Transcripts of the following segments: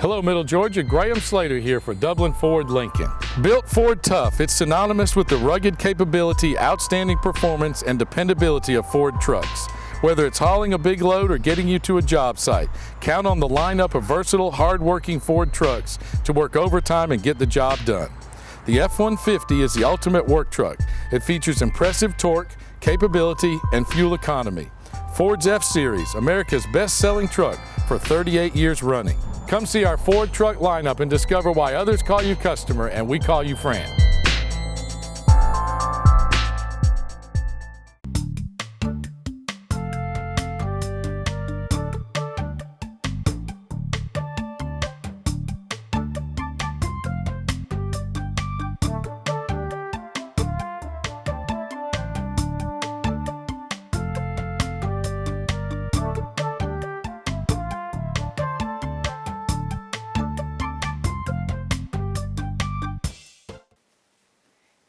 Hello, Middle Georgia. Graham Slater here for Dublin Ford Lincoln. Built Ford Tough, it's synonymous with the rugged capability, outstanding performance, and dependability of Ford trucks. Whether it's hauling a big load or getting you to a job site, count on the lineup of versatile, hard-working Ford trucks to work overtime and get the job done. The F-150 is the ultimate work truck. It features impressive torque, capability, and fuel economy. Ford's F-Series, America's best-selling truck for 38 years running. Come see our Ford truck lineup and discover why others call you customer and we call you friend.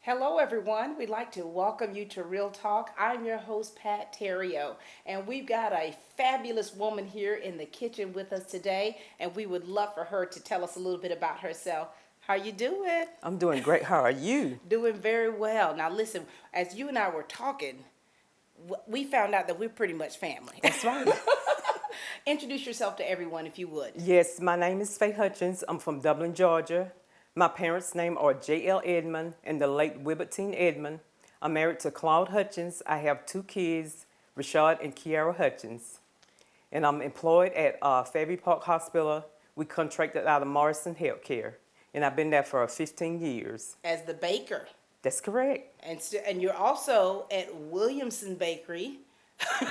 Hello everyone, we'd like to welcome you to Real Talk. I'm your host Pat Terrio, and we've got a fabulous woman here in the kitchen with us today, and we would love for her to tell us a little bit about herself. How you doing? I'm doing great. How are you? Doing very well. Now listen, as you and I were talking, we found out that we're pretty much family. That's right. Introduce yourself to everyone if you would. Yes, my name is Faye Hutchins. I'm from Dublin, Georgia. My parents' name are J.L. Edmond and the late Wibbertine Edmond. I'm married to Claude Hutchins. I have 2 kids, Rashad and Kiara Hutchins. And I'm employed at Fairview Park Hospital. We contracted out of Morrison Healthcare. And I've been there for 15 years. As the baker. That's correct. And you're also at Williamson Bakery.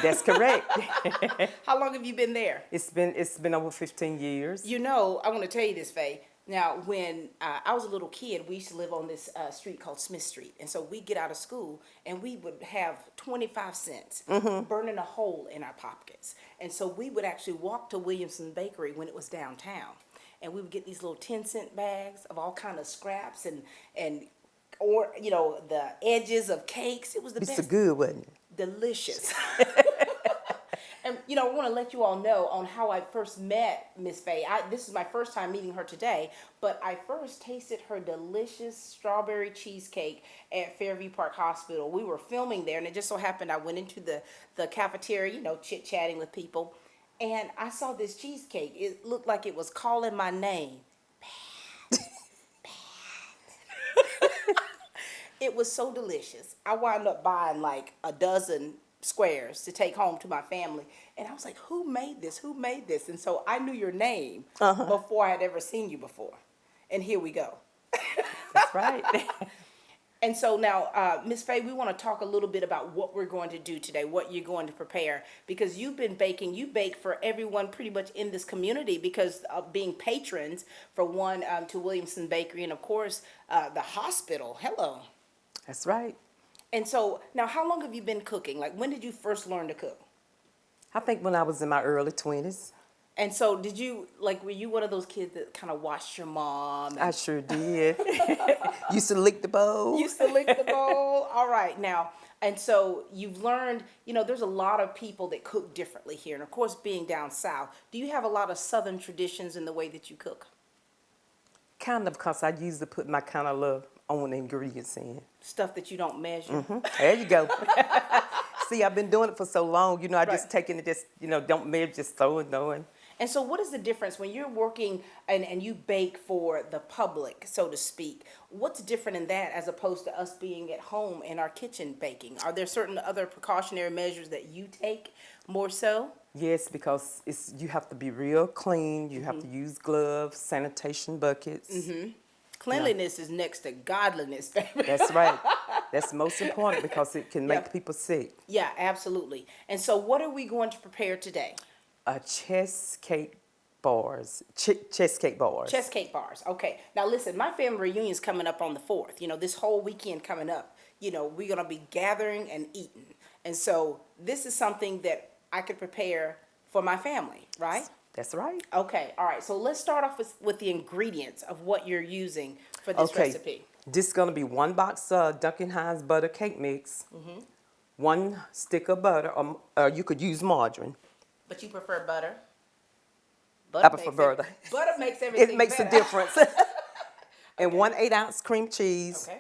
That's correct. How long have you been there? It's been over 15 years. You know, I want to tell you this, Faye. Now, when I was a little kid, we used to live on this street called Smith Street. And so we'd get out of school, and we would have 25 cents burning a hole in our pockets. And so we would actually walk to Williamson Bakery when it was downtown. And we would get these little 10-cent bags of all kind of scraps or, you know, the edges of cakes. It was the best. It's good, wasn't it? Delicious. And, you know, I want to let you all know on how I first met Miss Faye. This is my first time meeting her today, but I first tasted her delicious strawberry cheesecake at Fairview Park Hospital. We were filming there, and it just so happened I went into the cafeteria, you know, chit-chatting with people, and I saw this cheesecake. It looked like it was calling my name. Pat. Pat. It was so delicious. I wound up buying like a dozen squares to take home to my family, and I was like, who made this? And so I knew your name before I had ever seen you before, and here we go. That's right. And so now, Miss Faye, we want to talk a little bit about what we're going to do today, what you're going to prepare, because you've been baking. You bake for everyone pretty much in this community because of being patrons, for one, to Williamson Bakery, and of course the hospital. Hello. That's right. And so now, how long have you been cooking? Like, when did you first learn to cook? I think when I was in my early 20s. And so were you one of those kids that kind of watched your mom? I sure did. Used to lick the bowl. All right. Now, and so you've learned, you know, there's a lot of people that cook differently here. And of course, being down south, do you have a lot of Southern traditions in the way that you cook? Kind of, because I usually put my kind of little own ingredients in. Stuff that you don't measure. There you go. See, I've been doing it for so long, you know, I just taking it, just, you know, don't measure, just throwing. And so what is the difference when you're working and you bake for the public, so to speak? What's different in that as opposed to us being at home in our kitchen baking? Are there certain other precautionary measures that you take more so? Yes, because you have to be real clean. You have to use gloves, sanitation buckets. Cleanliness is next to godliness. That's right. That's most important because it can make people sick. Yeah, absolutely. And so what are we going to prepare today? Chess cake bars. Chess cake bars. Chess cake bars. Okay. Now listen, my family reunion is coming up on the 4th. You know, this whole weekend coming up. You know, we're going to be gathering and eating. And so this is something that I could prepare for my family, right? That's right. Okay, all right. So let's start off with the ingredients of what you're using for this recipe. This is going to be 1 box Duncan Hines butter cake mix, 1 stick of butter, or you could use margarine. But you prefer butter? I prefer butter. Butter makes everything It makes better. a difference. And 1 8-ounce cream cheese, Okay.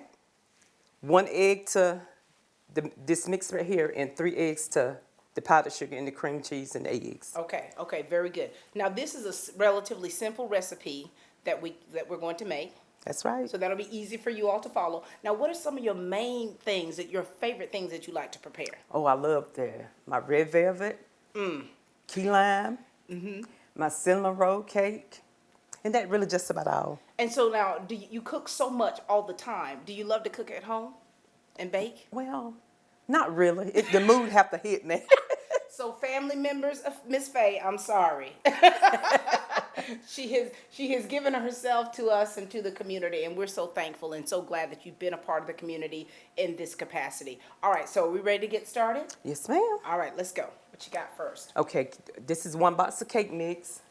1 egg to this mix right here, and 3 eggs to the powdered sugar and the cream cheese and the eggs. Okay, okay, very good. Now this is a relatively simple recipe that we're going to make. That's right. So that'll be easy for you all to follow. Now, what are some of your main things your favorite things that you like to prepare? Oh, I love my red velvet, key lime, my cinnamon roll cake, and that really just about all. And so now, do you cook so much all the time? Do you love to cook at home and bake? Well, not really. The mood have to hit me. So family members of Miss Faye, I'm sorry. She has given herself to us and to the community, and we're so thankful and so glad that you've been a part of the community in this capacity. All right, so are we ready to get started? Yes, ma'am. All right, let's go. What you got first? Okay, this is 1 box of cake mix.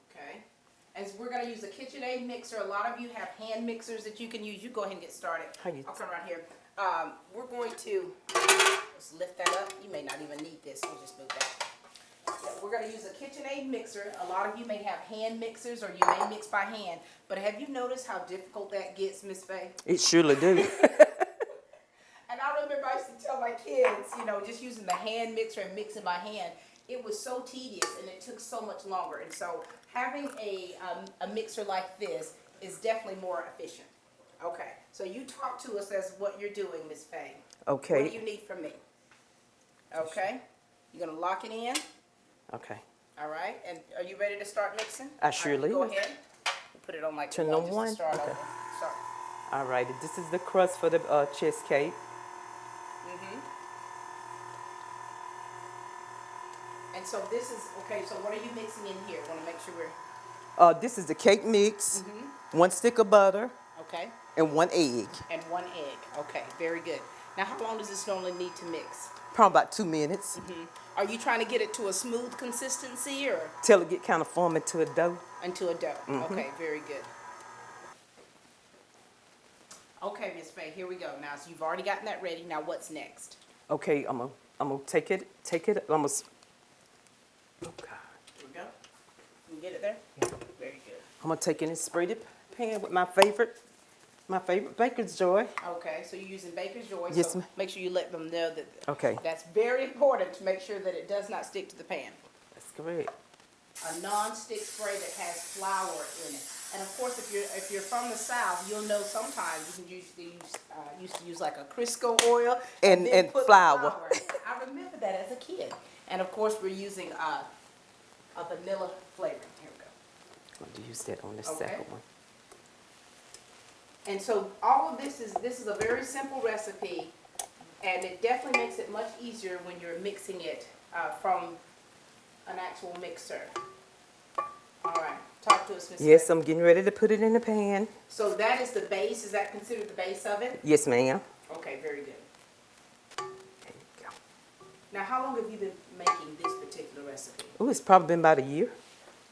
Okay. As we're going to use a KitchenAid mixer, a lot of you have hand mixers that you can use. You go ahead and get started. I'll come around here. We're going to, let's lift that up. You may not even need this. We'll just move that. Yeah, we're going to use a KitchenAid mixer. A lot of you may have hand mixers or you may mix by hand. But have you noticed how difficult that gets, Miss Faye? It surely do. And I remember I used to tell my kids, just using the hand mixer and mixing by hand, it was so tedious and it took so much longer. And so having a mixer like this is definitely more efficient. Okay, so you talk to us as what you're doing, Miss Faye. Okay. What do you need from me? Okay, you're going to lock it in. Okay. All right, and are you ready to start mixing? I surely Go is. ahead. Put it on like Turn one on just one? to start Okay. over. Start. All right, this is the crust for the chest cake. And so this is, okay, so what are you mixing in here? I want to make sure we're, This is the cake mix, 1 stick of butter, okay, and 1 egg. and 1 egg. Okay, very good. Now, how long does this normally need to mix? Probably about 2 minutes. Are you trying to get it to a smooth consistency or Till it get kind of formed into a dough. into a dough? Okay, very good. Okay, Miss Faye, here we go. Now, so you've already gotten that ready. Now, what's next? Okay, I'm gonna take it. Oh God. Here we go. You get it there? Very good. I'm gonna take it and spray the pan with my favorite baker's joy. Okay, so you're using Baker's Joy. Yes, so ma'am. make sure you let them know that. Okay. That's very important to make sure that it does not stick to the pan. That's correct. A non-stick spray that has flour in it. And of course, if you're from the South, you'll know sometimes you can used to use like a Crisco oil And then put flour. I remember that as a kid. And of course, we're using a vanilla flavoring. Here we go. I'm gonna use that on the Okay. second one. And so all of this is a very simple recipe, and it definitely makes it much easier when you're mixing it from an actual mixer. All right, talk to us, Ms. Yes, Faye. I'm getting ready to put it in the pan. So that is the base. Is that considered the base of it? Yes, ma'am. Okay, very good. There you go. Now, how long have you been making this particular recipe? Oh, it's probably been about a year.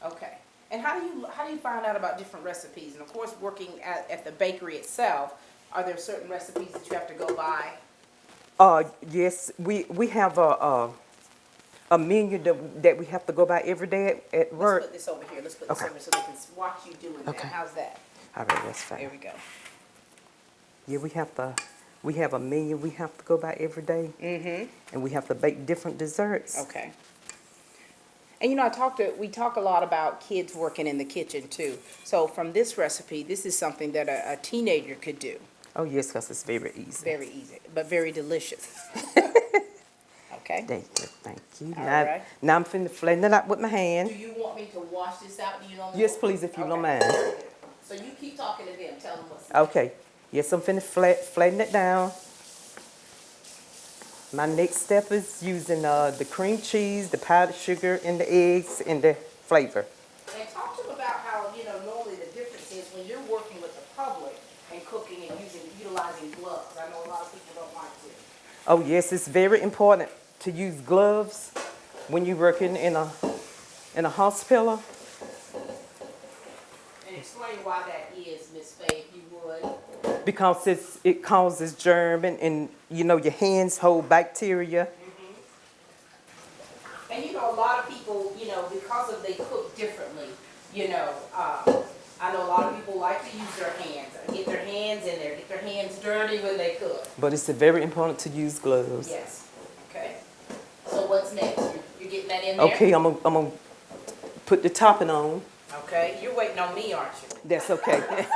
Okay. And how do you find out about different recipes? And of course, working at the bakery itself, are there certain recipes that you have to go by? Yes, we have a menu that we have to go by every day at work. Let's put this over here. Let's put this Okay. over so they can watch you doing that. Okay. How's that? All right, that's There fine. we go. Yeah, we have a menu we have to go by every day. And we have to bake different desserts. Okay. And we talk a lot about kids working in the kitchen too. So from this recipe, this is something that a teenager could do. Oh, yes, because it's very easy. Very easy, but very delicious. Okay. Thank you. All Now, right. now I'm finna flatten it out with my Do hand. you want me to wash this out? Do you know? Yes, please, if you don't mind. So you keep talking to them. Tell them what's. Okay. Yes, I'm finna flatten it down. My next step is using the cream cheese, the powdered sugar, and the eggs, and the flavor. And talk to them about how, normally the difference is when you're working with the public and cooking and utilizing gloves. I know a lot of people don't like to. Oh, yes, it's very important to use gloves when you're working in a hospital. And explain why that is, Miss Faye, if you would. Because it causes germ and your hands hold bacteria. And a lot of people, because they cook You know, I know a lot of people like to use their hands, get their hands in there, get their hands dirty when they cook. But it's very important to use gloves. Yes. Okay. So what's next? You're getting that in there? Okay, I'm gonna put the topping on. Okay. You're waiting on me, aren't you? That's okay.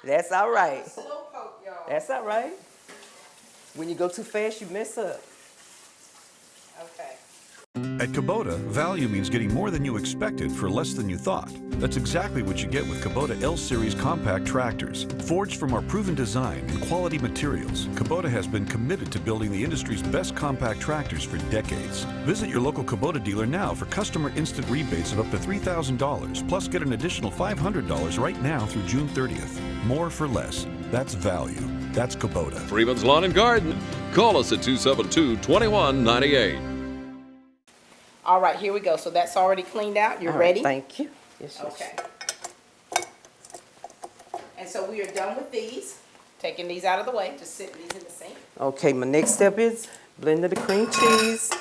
That's all right. Slow poke, y'all. That's all right. When you go too fast, you mess up. Okay. At Kubota, value means getting more than you expected for less than you thought. That's exactly what you get with Kubota L-Series compact tractors. Forged from our proven design and quality materials, Kubota has been committed to building the industry's best compact tractors for decades. Visit your local Kubota dealer now for customer instant rebates of up to $3,000, plus get an additional $500 right now through June 30th. More for less. That's value. That's Kubota. Freeman's Lawn and Garden. Call us at 272-2198. All right, here we go. So that's already cleaned out. You're All right, ready? thank you. Yes, yes. Okay. And so we are done with these. Taking these out of the way, just sitting these in the sink. Okay, my next step is blending the cream cheese.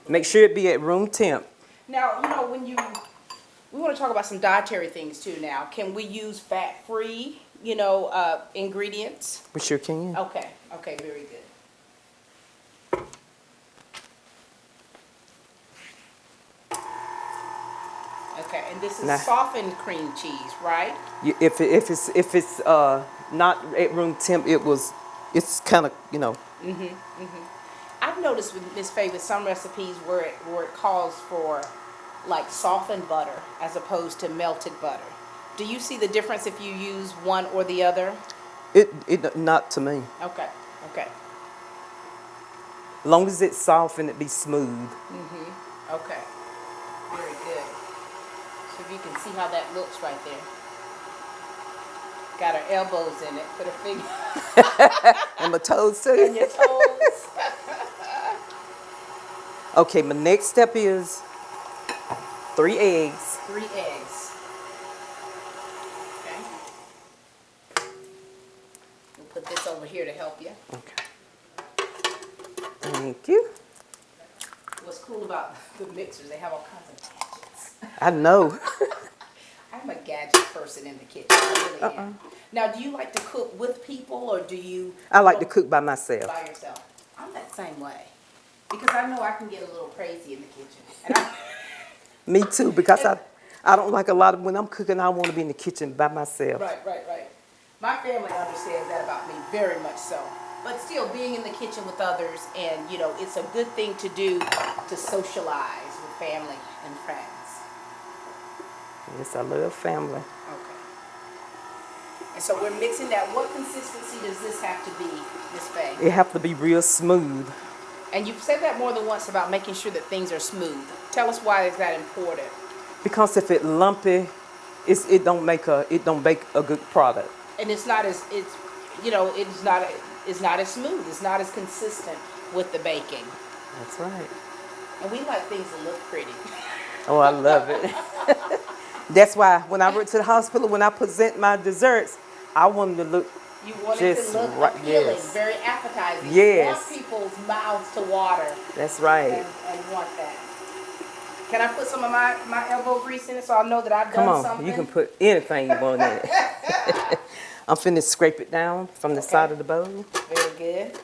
Make sure it be at room temp. Now, you know, we want to talk about some dietary things too now. Can we use fat-free, ingredients? We sure can. Okay, very good. Okay, and this is Now- softened cream cheese, right? If it's not at room temp, it's kind of, I've noticed with Miss Faye with some recipes where it calls for like softened butter as opposed to melted butter. Do you see the difference if you use one or the other? it not to me. Okay. Long as it's soft and it be smooth. Okay. Very good. So if you can see how that looks right there. Got her elbows in it. Put her finger And my toes on too. your toes. Okay, my next step is 3 eggs. 3 eggs. Okay. We'll put this over here to help you. Okay. Thank you. What's cool about the mixers, they have all kinds of gadgets. I know. I'm a gadget person in the kitchen. I really am. Now, do you like to cook with people or do you? I like to cook by myself. By yourself. I'm that same way. Because I know I can get a little crazy in the kitchen. And Me too, because I don't like a lot of, when I'm cooking, I want to be in the kitchen by myself. Right. My family understands that about me very much so. But still, being in the kitchen with others and, it's a good thing to do to socialize with family and friends. Yes, I love family. Okay. And so we're mixing that. What consistency does this have to be, Miss Faye? It have to be real smooth. And you've said that more than once about making sure that things are smooth. Tell us why is that important? Because if it lumpy, it don't make a good product. And it's not as smooth. It's not as consistent with the baking. That's right. And we like things to look pretty. Oh, I love it. That's why when I went to the hospital, when I present my desserts, I wanted to look. You want it to just look right, appealing, yes. very appetizing. Yes. You want people's mouths to water. That's right. And want that. Can I put some of my elbow grease in it so I know that I've Come done on, something? you can put anything you want in it. I'm finna scrape it down from the side of the bowl. Very good.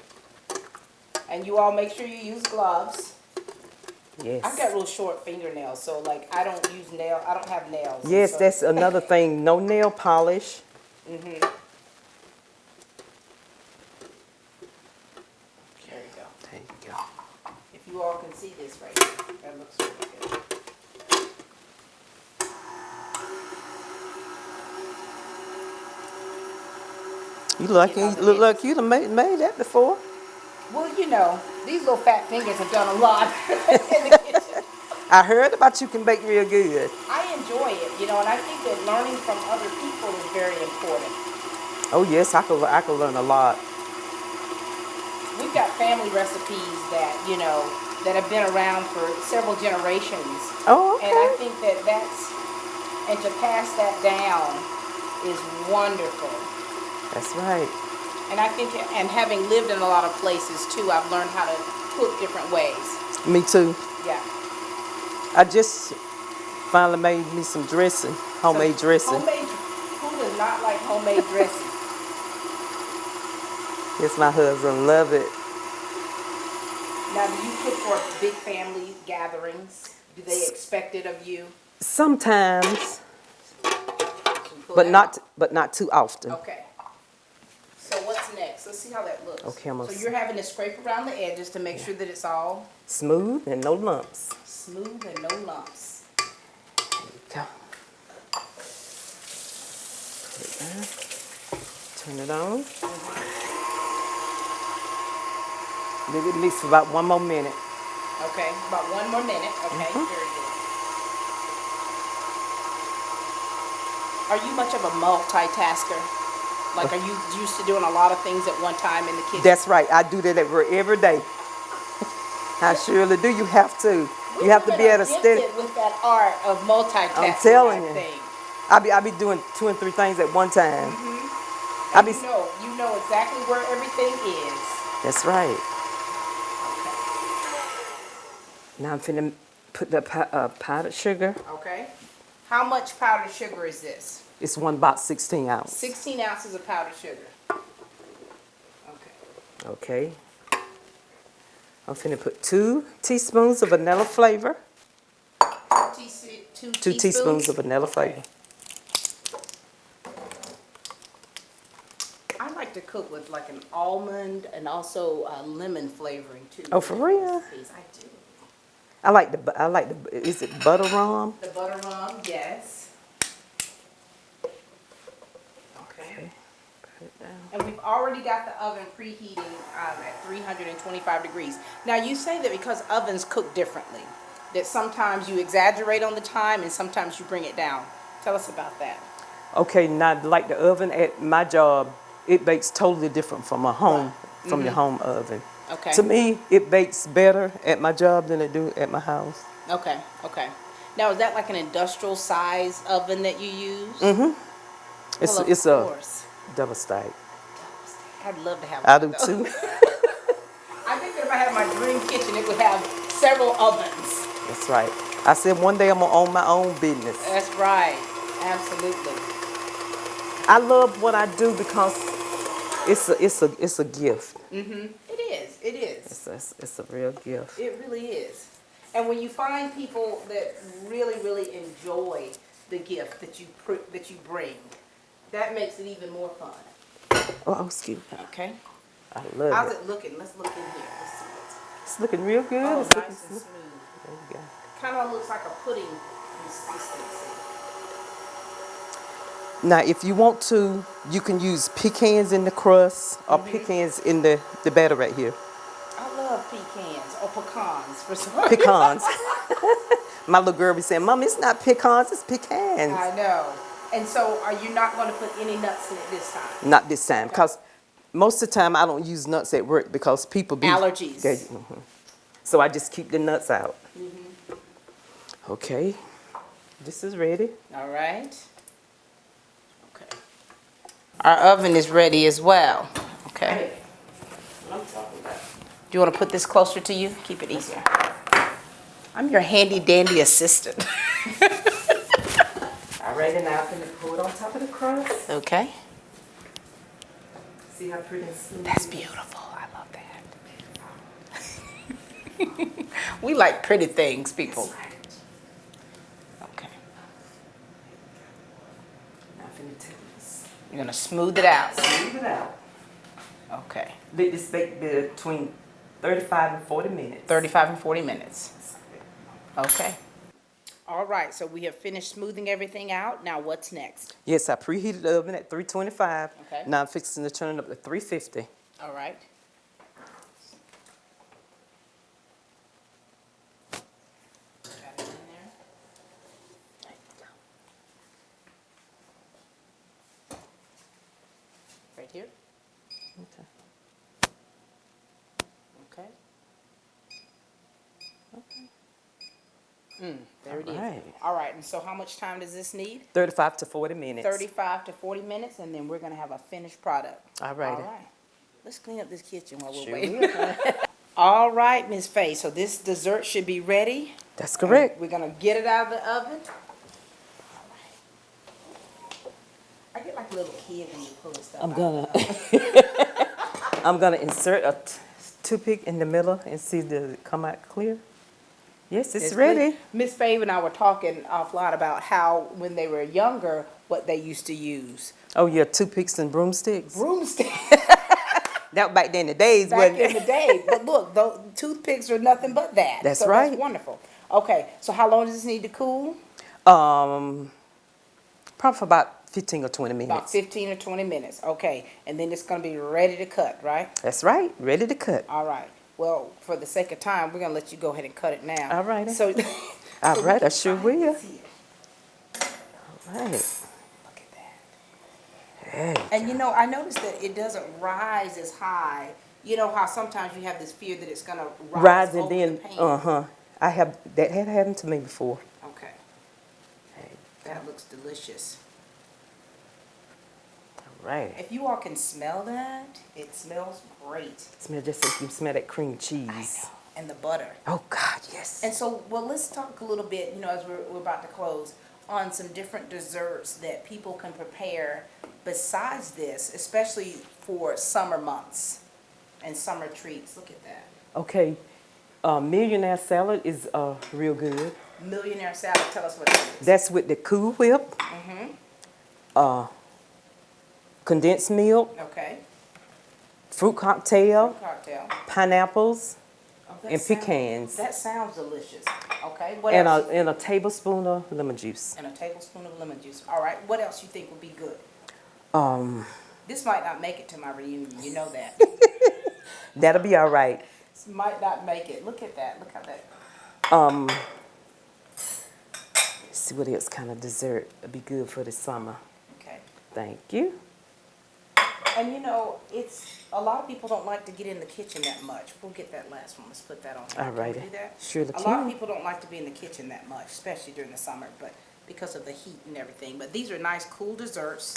And you all make sure you use gloves. Yes. I've got real short fingernails, so I don't have nails. Yes, so. that's another thing. No nail polish. There you go. There you go. If you all can see this right here, that looks really good. You look like you done made that before. Well, these little fat fingers have done a lot in the kitchen. I heard about you can bake real good. I enjoy it, and I think that learning from other people is very important. Oh yes, I could learn a lot. We've got family recipes that have been around for several generations. Oh, okay. And I think and to pass that down is wonderful. That's right. And I think, and having lived in a lot of places too, I've learned how to cook different ways. Me too. Yeah. I just Finally made me some dressing, homemade So, dressing. who does not like homemade dressing? Yes, my husband love it. Now, do you cook for big family gatherings? Do they expect it of you? Sometimes, So you pull that out. but not too often. Okay. So what's next? Let's see how that looks. Okay, I'm gonna So you're having to scrape around the edges to make sure that it's all Smooth and no lumps. smooth and no lumps. Okay. Put it down. Turn it on. Leave it at least for about 1 more minute. Okay, about 1 more minute. Okay, very good. Are you much of a multitasker? Like, are you used to doing a lot of things at one time in the kitchen? That's right. I do that every day. I surely do. You have to. You have to be at a steady. Gifted with that art of multitasking. I'm telling I you. think. I be doing 2 and 3 things at one time. I And be. you know exactly where everything is. That's right. Now I'm finna put the powdered sugar. Okay. How much powdered sugar is this? It's about 16 ounces. 16 ounces of powdered sugar. Okay. Okay. I'm finna put 2 teaspoons of vanilla flavor. 2 2 teaspoons of vanilla Okay. flavor. I like to cook with like an almond and also lemon flavoring too. Oh, for real? I do. I like the, is it butter rum? The butter rum, yes. Okay. Put it down. And we've already got the oven preheating at 325 degrees. Now you say that because ovens cook differently, that sometimes you exaggerate on the time and sometimes you bring it down. Tell us about that. Okay, now like the oven at my job, it bakes totally different from a home, from your home oven. Okay. To me, it bakes better at my job than it do at my house. Okay, okay. Now is that like an industrial size oven that you use? Mm-hmm. It's Well, of it's course. a double stack. I'd love to have I one do of those. too. I think that if I had my dream kitchen, it would have several ovens. That's right. I said one day I'm gonna own my own business. That's right. Absolutely. I love what I do because it's a gift. It is. It's a real gift. It really is. And when you find people that really, really enjoy the gift that you bring, that makes it even more fun. Oh, excuse me. Okay. I love How's it. it looking? Let's look in here. Let's see what's. It's looking real good. Oh, It's looking nice and smooth. There you go. Kind of looks like a pudding consistency. Now, if you want to, you can use pecans in the crust or pecans in the batter right here. I love pecans or pecans for some. Pecans. My little girl be saying, Mom, it's not pecans, it's pecans. I know. And so, are you not going to put any nuts in it this time? Not this time, because most of the time I don't use nuts at work because people be Allergies. So I just keep the nuts out. Okay, this is ready. All right. Okay. Our oven is ready as well. Okay. What I'm talking about. Do you want to put this closer to you? Keep it easier. I'm your handy dandy assistant. All right, and now I'm going to pour it on top of the crust. Okay. See how pretty and smooth. That's beautiful. I love that. We like pretty things, people. Okay. Now I'm going to take this. You're going to smooth it out. Smooth it out. Okay. Let this bake between 35 and 40 minutes. 35 and 40 minutes. Okay. All right, so we have finished smoothing everything out. Now what's next? Yes, I preheated the oven at 325. Okay. Now I'm fixing to turn it up to 350. All right. Got it in there. Right here? Okay. Okay. There it is. Right. All right, and so how much time does this need? 35 to 40 minutes. 35 to 40 minutes, and then we're gonna have a finished product. All righty. All right. Let's clean up this kitchen while we're Sure waiting. will. All right, Miss Faye, so this dessert should be ready. That's correct. We're gonna get it out of the oven. I get like a little kid when you pull this stuff I'm out. gonna, I'm gonna insert a toothpick in the middle and see does it come out clear. Yes, it's ready. Miss Faye and I were talking offline about how when they were younger, what they used to use. Oh yeah, toothpicks and broomsticks. Broomstick. That back then the days, Back wasn't in it? the day. But look, those toothpicks are nothing but that. That's so right. That's wonderful. Okay, so how long does this need to cool? Probably for about 15 or 20 minutes. About 15 or 20 minutes. Okay, and then it's going to be ready to cut, right? That's right, ready to cut. All right. Well, for the sake of time, we're going to let you go ahead and cut it now. All righty. So, All right, I sure will. Here. All right. Look at that. Hey. And you know, I noticed that it doesn't rise as high. You know how sometimes you have this fear that it's going to rise And over then, the pan. I have, that had happened to me before. Okay. Hey. That looks delicious. All right. If you all can smell that, it smells great. Smell just like you smell that cream I cheese. know. And the butter. Oh God, yes. And so, well, let's talk a little bit, you know, as we're about to close, on some different desserts that people can prepare besides this, especially for summer months and summer treats. Look at that. Okay, millionaire salad is real good. Millionaire salad, tell us what that is. That's with the Cool Whip, condensed milk, Okay. fruit cocktail, Cocktail. pineapples, Oh, that and sounds- pecans, That sounds delicious. Okay. What and else? and a tablespoon of lemon juice. And a tablespoon of lemon juice. All right. What else you think would be good? This might not make it to my reunion. You know that. That'll be all right. This might not make it. Look at that. Look how that. Let's see what else kind of dessert would be good for the summer. Okay. Thank you. And you know, it's a lot of people don't like to get in the kitchen that much. We'll get that last one. Let's put that on. All Can we righty. do that? Surely A lot of can. people don't like to be in the kitchen that much, especially during the summer, but because of the heat and everything. But these are nice, cool desserts.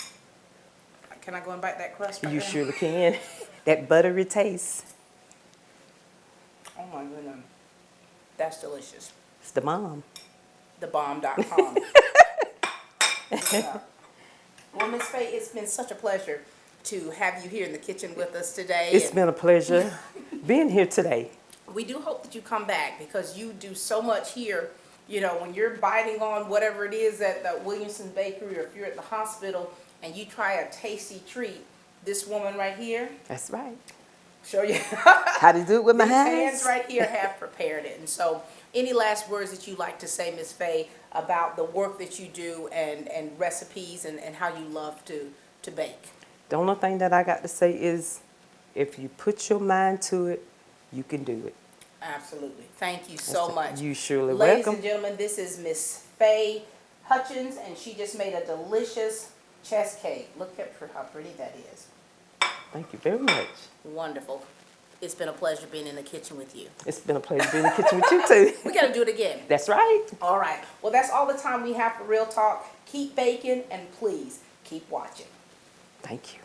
Can I go and bite that crust right You there? surely can. That buttery taste. Oh my goodness. That's delicious. It's the mom. Thebomb.com. Yeah. Well, Miss Faye, it's been such a pleasure to have you here in the kitchen with us today. It's And been a pleasure being here today. we do hope that you come back because you do so much here. You know, when you're biting on whatever it is at the Williamson Bakery or if you're at the hospital and you try a tasty treat, this woman right here, That's right. show you. How to do it with my These hands hands? right here have prepared it. And so, any last words that you'd like to say, Miss Faye, about the work that you do and recipes and how you love to bake? The only thing that I got to say is if you put your mind to it, you can do it. Absolutely. Thank you so much. You surely Ladies welcome. and gentlemen, this is Miss Faye Hutchins, and she just made a delicious chess cake. Look at how pretty that is. Thank you very much. Wonderful. It's been a pleasure being in the kitchen with you. It's been a pleasure being in the kitchen with you too. We got to do it again. That's right. All right. Well, that's all the time we have for Real Talk. Keep baking and please keep watching. Thank you.